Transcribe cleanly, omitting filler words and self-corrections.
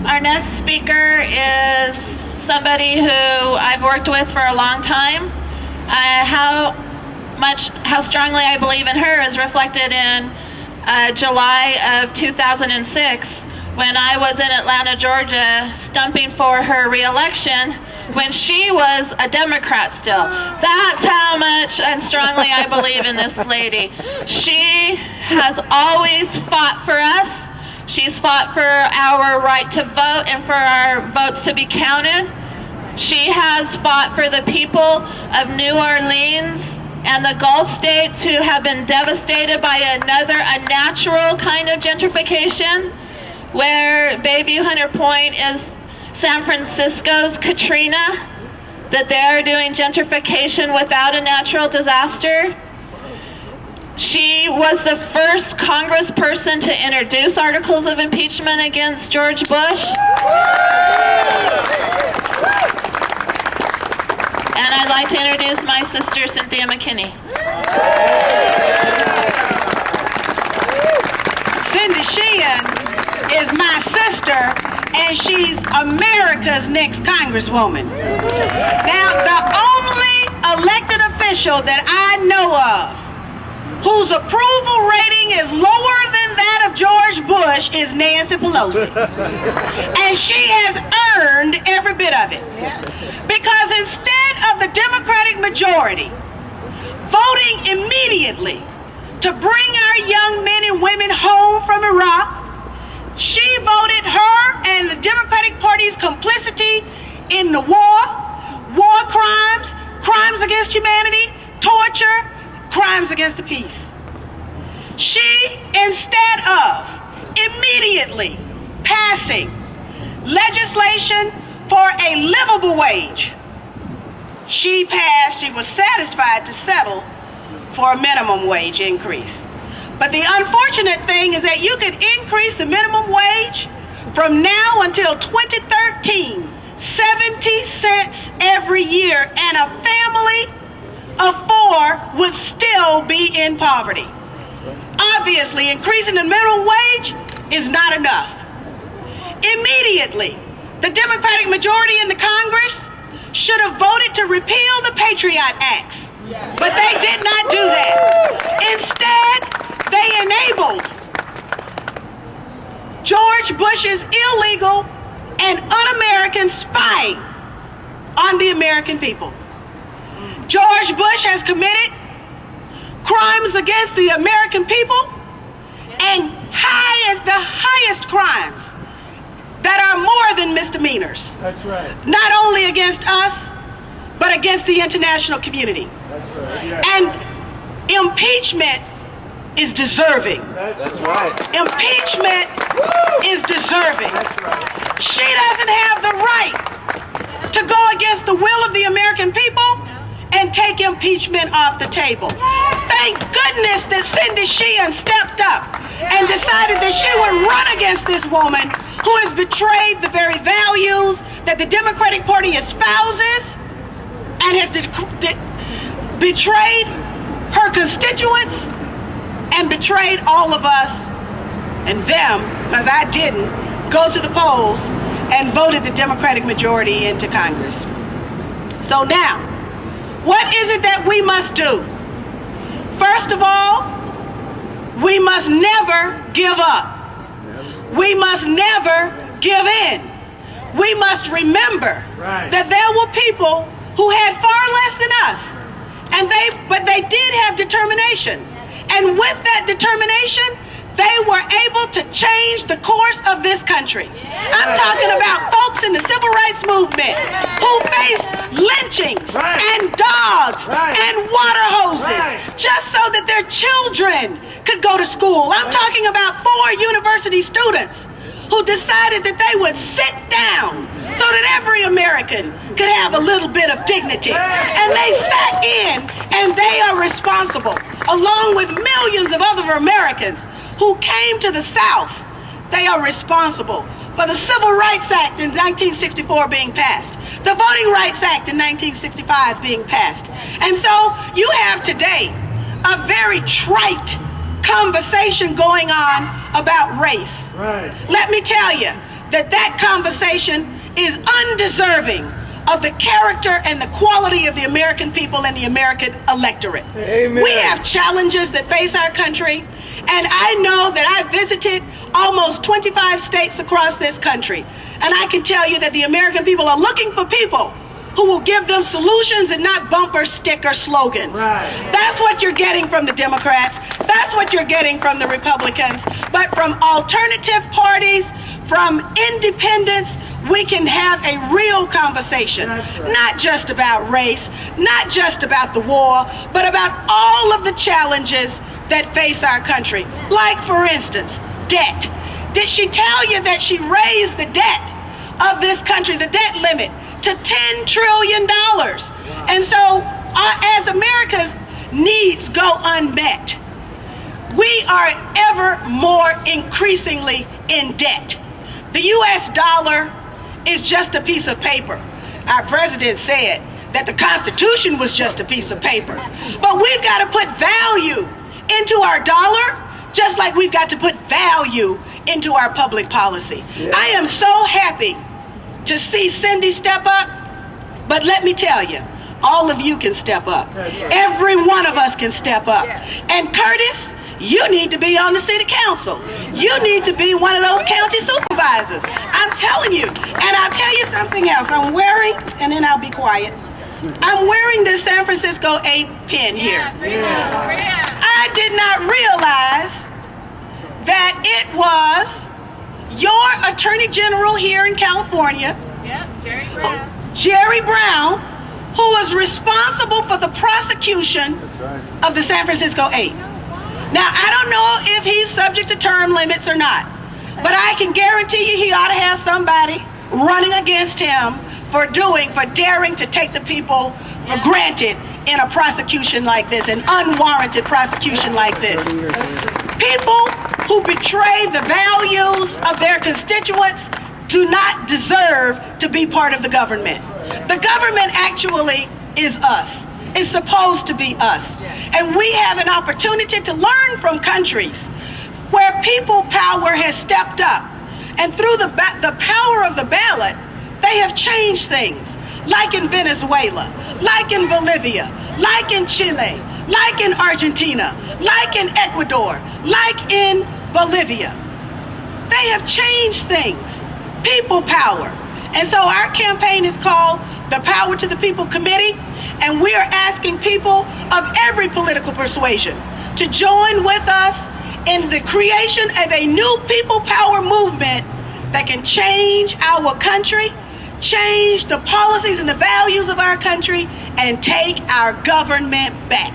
Our next speaker is somebody who I've worked with for a long time. How strongly I believe in her is reflected in July of 2006 when I was in Atlanta, Georgia, stumping for her re-election when she was a Democrat still. That's how much and strongly I believe in this lady. She has always fought for us. She's fought for our right to vote and for our votes to be counted. She has fought for the people of New Orleans and the Gulf states who have been devastated by a natural kind of gentrification, where Bayview Hunter Point is San Francisco's Katrina, that they are doing gentrification without a natural disaster. She was the first congressperson to introduce articles of impeachment against George Bush. And I'd like to introduce my sister, Cynthia McKinney. Cindy Sheehan is my sister, and she's America's next congresswoman. Now, the only elected official that I know of whose approval rating is lower than that of George Bush is Nancy Pelosi. And she has earned every bit of it. Because instead of the Democratic majority voting immediately to bring our young men and women home from Iraq, she voted her and the Democratic Party's complicity in the war crimes, crimes against humanity, torture, crimes against the peace. She, instead of immediately passing legislation for a livable wage, she was satisfied to settle for a minimum wage increase. But the unfortunate thing is that you could increase the minimum wage from now until 2013, 70 cents every year, and a family of 4 would still be in poverty. Obviously, increasing the minimum wage is not enough. Immediately, the Democratic majority in the Congress should have voted to repeal the Patriot Acts, but they did not do that. Instead, they enabled George Bush's illegal and un-American spying on the American people. George Bush has committed crimes against the American people, and the highest crimes that are more than misdemeanors. That's right. Not only against us, but against the international community. That's right. Yeah. And impeachment is deserving. That's right. Impeachment is deserving. That's right. She doesn't have the right to go against the will of the American people and take impeachment off the table. Thank goodness that Cindy Sheehan stepped up and decided that she would run against this woman who has betrayed the very values that the Democratic Party espouses and has betrayed her constituents and betrayed all of us and them, because I didn't go to the polls and voted the Democratic majority into Congress. So now, what is it that we must do? First of all, we must never give up. We must never give in. We must remember that there were people who had far less than us, but they did have determination. And with that determination, they were able to change the course of this country. I'm talking about folks in the civil rights movement who faced lynchings and dogs and water hoses just so that their children could go to school. I'm talking about 4 university students who decided that they would sit down so that every American could have a little bit of dignity. And they sat in, and they are responsible, along with millions of other Americans who came to the South. They are responsible for the Civil Rights Act in 1964 being passed, the Voting Rights Act in 1965 being passed. And so you have today a very trite conversation going on about race. Right. Let me tell you, that that conversation is undeserving of the character and the quality of the American people and the American electorate. Amen. We have challenges that face our country, and I know that I visited almost 25 states across this country, and I can tell you that the American people are looking for people who will give them solutions and not bumper sticker slogans. Right. That's what you're getting from the Democrats. That's what you're getting from the Republicans. But from alternative parties, from independents, we can have a real conversation, right. Not just about race, not just about the war, but about all of the challenges that face our country. Like, for instance, debt. Did she tell you that she raised the debt of this country, the debt limit, to $10 trillion? Wow. And so, as America's needs go unmet, we are ever more increasingly in debt. The U.S. dollar is just a piece of paper. Our president said that the Constitution was just a piece of paper. But we've got to put value into our dollar, just like we've got to put value into our public policy. Yeah. I am so happy to see Cindy step up, but let me tell you, all of you can step up. Every one of us can step up. And Curtis, you need to be on the city council. You need to be one of those county supervisors. I'm telling you. And I'll tell you something else. I'm wearing, and then I'll be quiet, I'm wearing this San Francisco 8 pin here. I did not realize that it was your Attorney General here in California, Jerry Brown, who was responsible for the prosecution of the San Francisco 8. Now, I don't know if he's subject to term limits or not, but I can guarantee you he ought to have somebody running against him for daring to take the people for granted in a prosecution like this, an unwarranted prosecution like this. People who betray the values of their constituents do not deserve to be part of the government. The government actually is us. It's supposed to be us. And we have an opportunity to learn from countries where people power has stepped up. And through the power of the ballot, they have changed things. Like in Venezuela, like in Bolivia, like in Chile, like in Argentina, like in Ecuador, like in Bolivia. They have changed things. People power. And so our campaign is called the Power to the People Committee. And we are asking people of every political persuasion to join with us in the creation of a new people power movement that can change our country, change the policies and the values of our country, and take our government back.